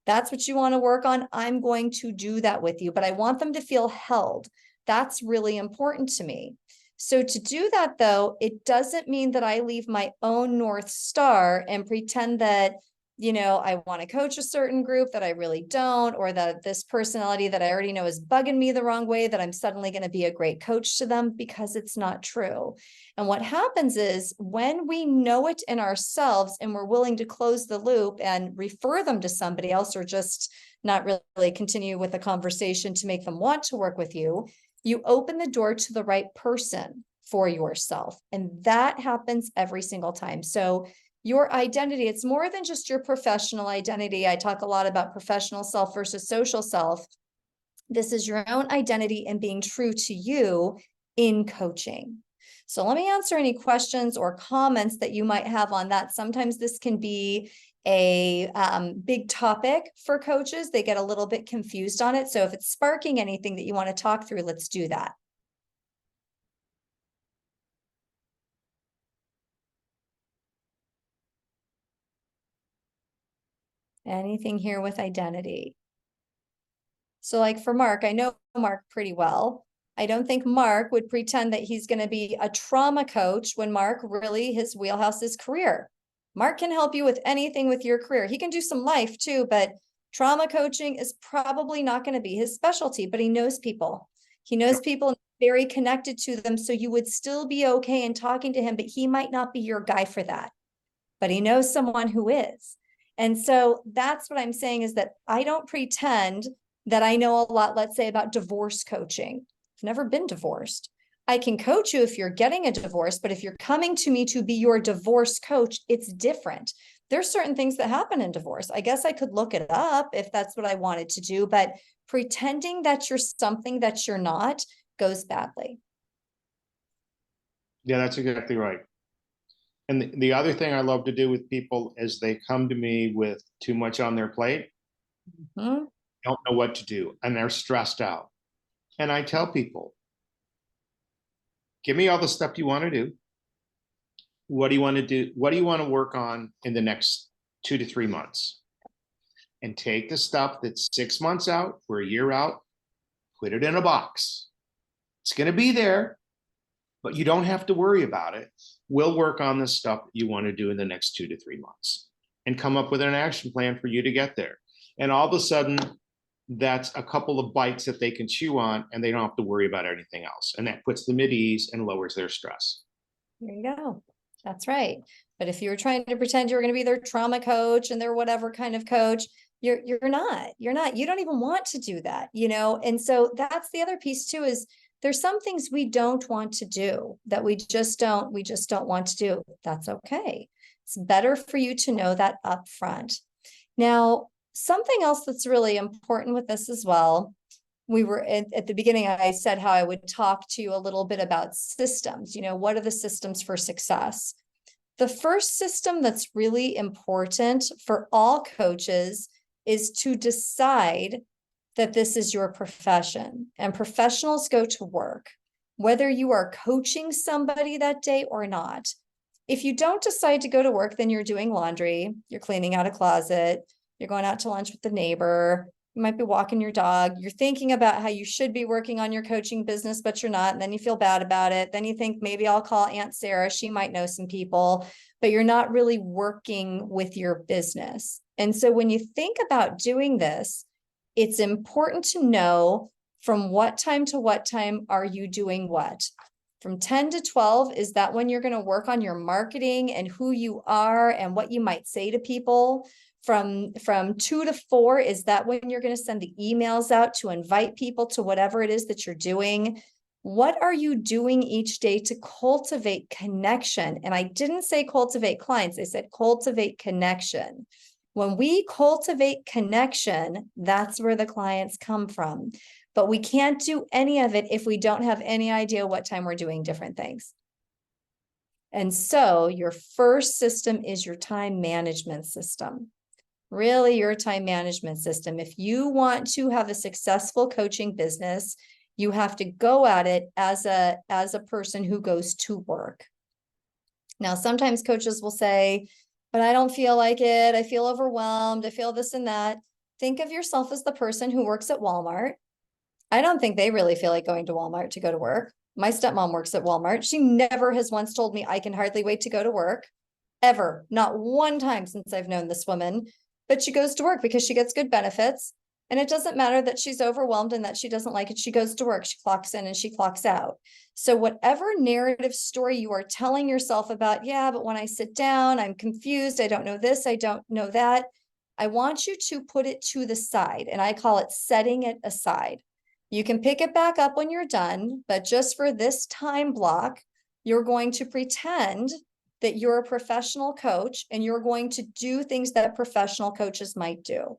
That's what you want to work on. I'm going to do that with you, but I want them to feel held. That's really important to me. So to do that, though, it doesn't mean that I leave my own North Star and pretend that I want to coach a certain group that I really don't, or that this personality that I already know is bugging me the wrong way, that I'm suddenly going to be a great coach to them, because it's not true. And what happens is when we know it in ourselves and we're willing to close the loop and refer them to somebody else, or just not really continue with the conversation to make them want to work with you, you open the door to the right person for yourself. And that happens every single time. So your identity, it's more than just your professional identity. I talk a lot about professional self versus social self. This is your own identity and being true to you in coaching. So let me answer any questions or comments that you might have on that. Sometimes this can be a big topic for coaches. They get a little bit confused on it. So if it's sparking anything that you want to talk through, let's do that. Anything here with identity? So like for Mark, I know Mark pretty well. I don't think Mark would pretend that he's going to be a trauma coach when Mark really, his wheelhouse is career. Mark can help you with anything with your career. He can do some life too, but trauma coaching is probably not going to be his specialty, but he knows people. He knows people and very connected to them. So you would still be okay in talking to him, but he might not be your guy for that. But he knows someone who is. And so that's what I'm saying, is that I don't pretend that I know a lot, let's say, about divorce coaching. I've never been divorced. I can coach you if you're getting a divorce, but if you're coming to me to be your divorce coach, it's different. There's certain things that happen in divorce. I guess I could look it up if that's what I wanted to do, but pretending that you're something that you're not goes badly. Yeah, that's exactly right. And the other thing I love to do with people is they come to me with too much on their plate, Mm-hmm. don't know what to do, and they're stressed out. And I tell people, give me all the stuff you want to do. What do you want to do? What do you want to work on in the next 2 to 3 months? And take the stuff that's 6 months out or a year out, put it in a box. It's going to be there, but you don't have to worry about it. We'll work on the stuff you want to do in the next 2 to 3 months and come up with an action plan for you to get there. And all of a sudden, that's a couple of bites that they can chew on, and they don't have to worry about anything else. And that puts them at ease and lowers their stress. There you go. That's right. But if you were trying to pretend you were going to be their trauma coach and their whatever kind of coach, you're not. You don't even want to do that, And so that's the other piece too, is there's some things we don't want to do, that we just don't want to do. That's okay. It's better for you to know that up front. Now, something else that's really important with this as well, we were at the beginning, I said how I would talk to you a little bit about systems. What are the systems for success? The first system that's really important for all coaches is to decide that this is your profession, and professionals go to work, whether you are coaching somebody that day or not. If you don't decide to go to work, then you're doing laundry, you're cleaning out a closet, you're going out to lunch with the neighbor, you might be walking your dog, you're thinking about how you should be working on your coaching business, but you're not. And then you feel bad about it. Then you think, maybe I'll call Aunt Sarah, she might know some people, but you're not really working with your business. And so when you think about doing this, it's important to know from what time to what time are you doing what? From 10 to 12, is that when you're going to work on your marketing and who you are and what you might say to people? From 2 to 4, is that when you're going to send the emails out to invite people to whatever it is that you're doing? What are you doing each day to cultivate connection? And I didn't say cultivate clients, I said cultivate connection. When we cultivate connection, that's where the clients come from. But we can't do any of it if we don't have any idea what time we're doing different things. And so your first system is your time management system. Really, your time management system. If you want to have a successful coaching business, you have to go at it as a person who goes to work. Now, sometimes coaches will say, but I don't feel like it. I feel overwhelmed. I feel this and that. Think of yourself as the person who works at Walmart. I don't think they really feel like going to Walmart to go to work. My stepmom works at Walmart. She never has once told me I can hardly wait to go to work. ever, not one time since I've known this woman, but she goes to work because she gets good benefits. And it doesn't matter that she's overwhelmed and that she doesn't like it. She goes to work, she clocks in and she clocks out. So whatever narrative story you are telling yourself about, yeah, but when I sit down, I'm confused. I don't know this, I don't know that. I want you to put it to the side, and I call it setting it aside. You can pick it back up when you're done, but just for this time block, you're going to pretend that you're a professional coach and you're going to do things that professional coaches might do.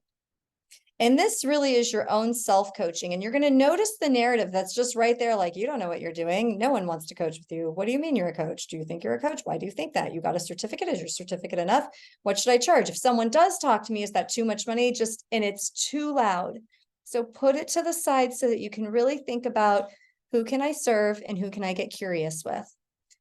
And this really is your own self-coaching. And you're going to notice the narrative that's just right there. Like, you don't know what you're doing. No one wants to coach with you. What do you mean you're a coach? Do you think you're a coach? Why do you think that? You got a certificate? Is your certificate enough? What should I charge? If someone does talk to me, is that too much money? And it's too loud. So put it to the side so that you can really think about, who can I serve and who can I get curious with?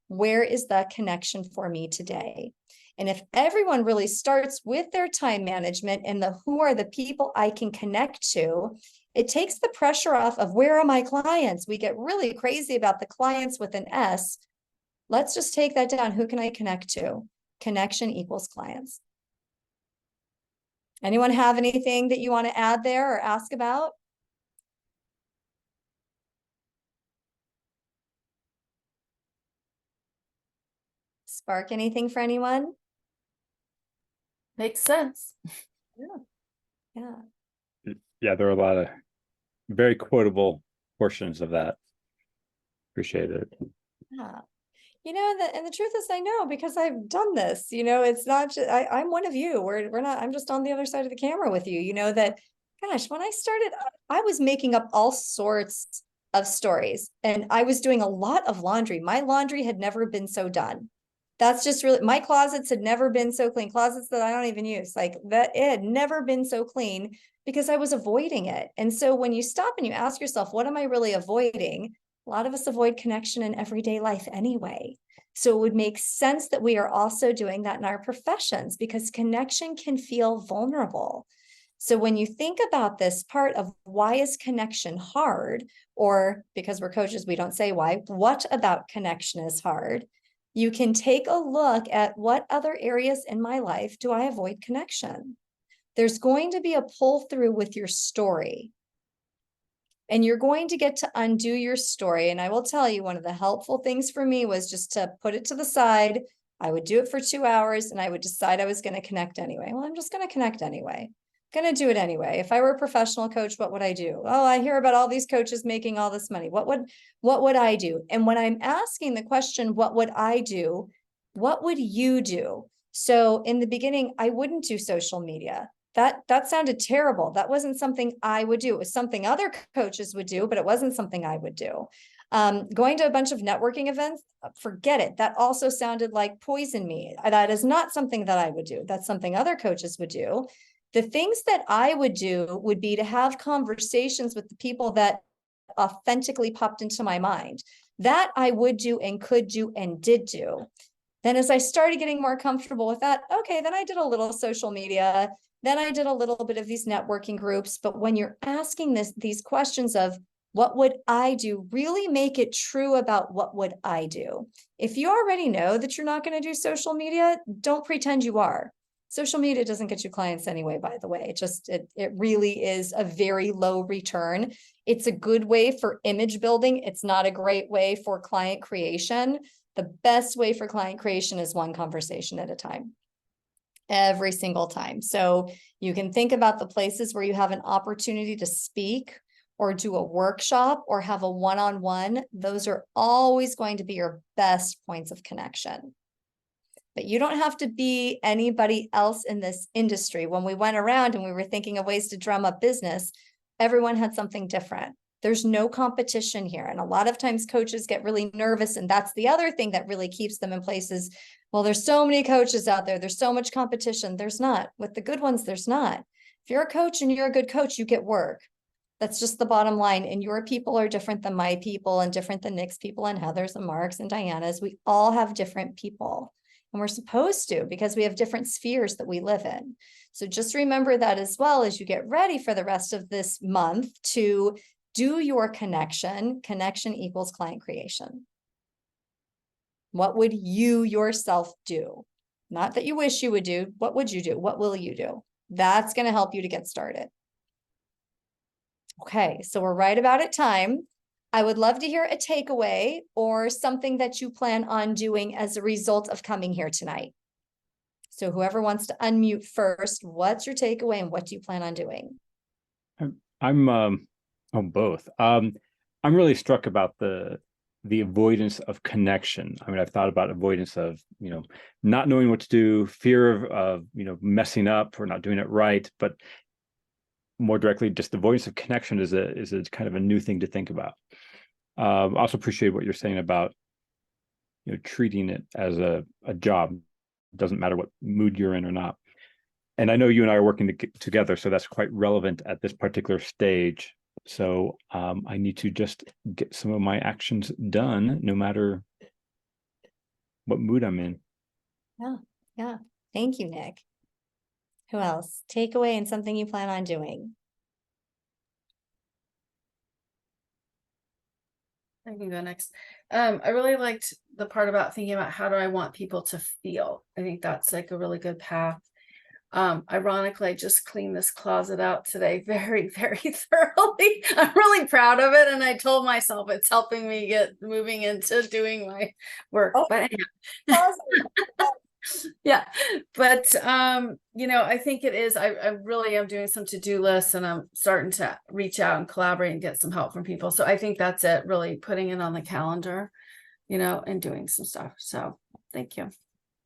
Where is that connection for me today? And if everyone really starts with their time management and who are the people I can connect to, it takes the pressure off of, where are my clients? We get really crazy about the clients with an S. Let's just take that down. Who can I connect to? Connection equals clients. Anyone have anything that you want to add there or ask about? Spark anything for anyone? Makes sense. Yeah. Yeah, there are a lot of very quotable portions of that. Appreciate it. Yeah. And the truth is, I know, because I've done this, it's not just, I'm one of you. We're not, I'm just on the other side of the camera with you, that, gosh, when I started, I was making up all sorts of stories and I was doing a lot of laundry. My laundry had never been so done. That's just really, my closets had never been so clean. Closets that I don't even use, like that, it had never been so clean because I was avoiding it. And so when you stop and you ask yourself, what am I really avoiding? A lot of us avoid connection in everyday life anyway. So it would make sense that we are also doing that in our professions, because connection can feel vulnerable. So when you think about this part of, why is connection hard? Or because we're coaches, we don't say why. What about connection is hard? You can take a look at, what other areas in my life do I avoid connection? There's going to be a pull through with your story. And you're going to get to undo your story. And I will tell you, one of the helpful things for me was just to put it to the side. I would do it for 2 hours and I would decide I was going to connect anyway. Well, I'm just going to connect anyway. Going to do it anyway. If I were a professional coach, what would I do? Oh, I hear about all these coaches making all this money. What would I do? And when I'm asking the question, what would I do? What would you do? So in the beginning, I wouldn't do social media. That sounded terrible. That wasn't something I would do. It was something other coaches would do, but it wasn't something I would do. Going to a bunch of networking events, forget it. That also sounded like poison me. That is not something that I would do. That's something other coaches would do. The things that I would do would be to have conversations with the people that authentically popped into my mind. That I would do and could do and did do. Then as I started getting more comfortable with that, okay, then I did a little social media. Then I did a little bit of these networking groups. But when you're asking these questions of, what would I do? Really make it true about, what would I do? If you already know that you're not going to do social media, don't pretend you are. Social media doesn't get you clients anyway, by the way. It really is a very low return. It's a good way for image building. It's not a great way for client creation. The best way for client creation is one conversation at a time, every single time. So you can think about the places where you have an opportunity to speak or do a workshop or have a one-on-one. Those are always going to be your best points of connection. But you don't have to be anybody else in this industry. When we went around and we were thinking of ways to drum up business, everyone had something different. There's no competition here. And a lot of times coaches get really nervous. And that's the other thing that really keeps them in places. Well, there's so many coaches out there. There's so much competition. There's not. With the good ones, there's not. If you're a coach and you're a good coach, you get work. That's just the bottom line. And your people are different than my people and different than Nick's people and Heather's and Mark's and Diana's. We all have different people. And we're supposed to, because we have different spheres that we live in. So just remember that as well as you get ready for the rest of this month to do your connection. Connection equals client creation. What would you yourself do? Not that you wish you would do. What would you do? What will you do? That's going to help you to get started. Okay, so we're right about at time. I would love to hear a takeaway or something that you plan on doing as a result of coming here tonight. So whoever wants to unmute first, what's your takeaway and what do you plan on doing? I'm on both. I'm really struck about the avoidance of connection. I mean, I've thought about avoidance of, not knowing what to do, fear of messing up or not doing it right, but more directly, just the avoidance of connection is a kind of a new thing to think about. I also appreciate what you're saying about treating it as a job. It doesn't matter what mood you're in or not. And I know you and I are working together, so that's quite relevant at this particular stage. So I need to just get some of my actions done, no matter what mood I'm in. Yeah. Thank you, Nick. Who else? Takeaway and something you plan on doing. I can go next. I really liked the part about thinking about how do I want people to feel. I think that's like a really good path. Ironically, I just cleaned this closet out today very, very thoroughly. I'm really proud of it. And I told myself it's helping me get moving into doing my work. Oh, but awesome. yeah, but I think it is. I really am doing some to-do lists, and I'm starting to reach out and collaborate and get some help from people. So I think that's it, really putting it on the calendar, and doing some stuff. So thank you.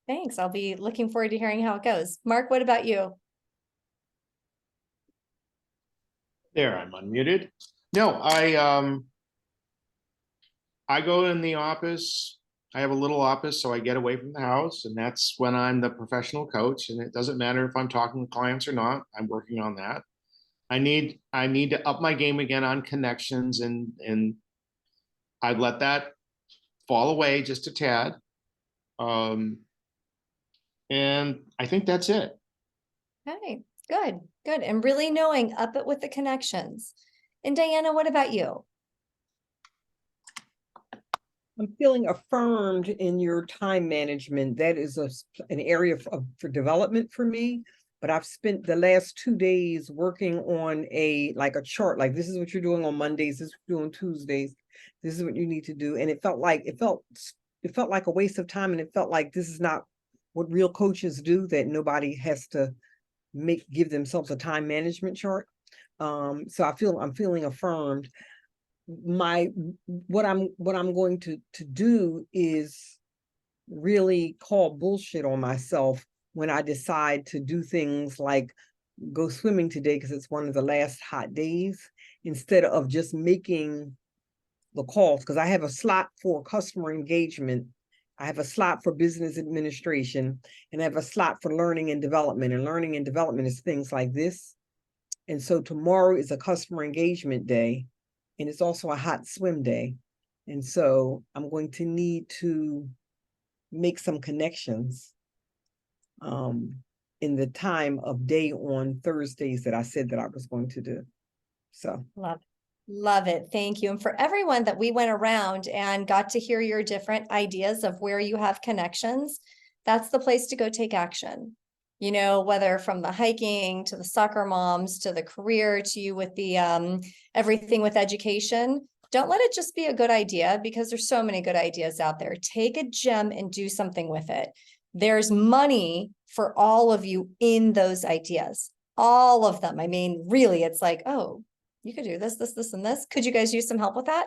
Thanks. I'll be looking forward to hearing how it goes. Mark, what about you? There, I'm unmuted. No, I go in the office. I have a little office, so I get away from the house, and that's when I'm the professional coach. And it doesn't matter if I'm talking to clients or not. I'm working on that. I need to up my game again on connections, and I've let that fall away just a tad. And I think that's it. Okay, good. And really knowing up it with the connections. And Diana, what about you? I'm feeling affirmed in your time management. That is an area for development for me. But I've spent the last 2 days working on a chart. Like, this is what you're doing on Mondays. This is what you're doing Tuesdays. This is what you need to do. And it felt like a waste of time. And it felt like this is not what real coaches do. That nobody has to give themselves a time management chart. So I'm feeling affirmed. What I'm going to do is really call bullshit on myself when I decide to do things like go swimming today because it's one of the last hot days, instead of just making the calls, because I have a slot for customer engagement, I have a slot for business administration, and I have a slot for learning and development. And learning and development is things like this. And so tomorrow is a customer engagement day, and it's also a hot swim day. And so I'm going to need to make some connections in the time of day on Thursdays that I said that I was going to do. So Love it. Thank you. And for everyone that we went around and got to hear your different ideas of where you have connections, that's the place to go take action. Whether from the hiking to the soccer moms, to the career, to you with the everything with education. Don't let it just be a good idea, because there's so many good ideas out there. Take a gem and do something with it. There's money for all of you in those ideas, all of them. I mean, really, it's like, oh, you could do this, and this. Could you guys use some help with that?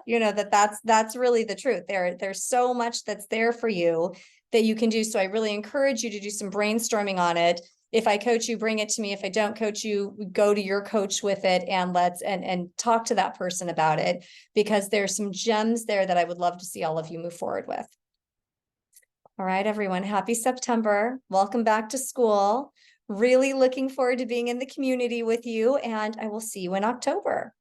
That's really the truth. There's so much that's there for you that you can do. So I really encourage you to do some brainstorming on it. If I coach you, bring it to me. If I don't coach you, go to your coach with it, and and talk to that person about it, because there's some gems there that I would love to see all of you move forward with. All right, everyone, happy September. Welcome back to school. Really looking forward to being in the community with you, and I will see you in October.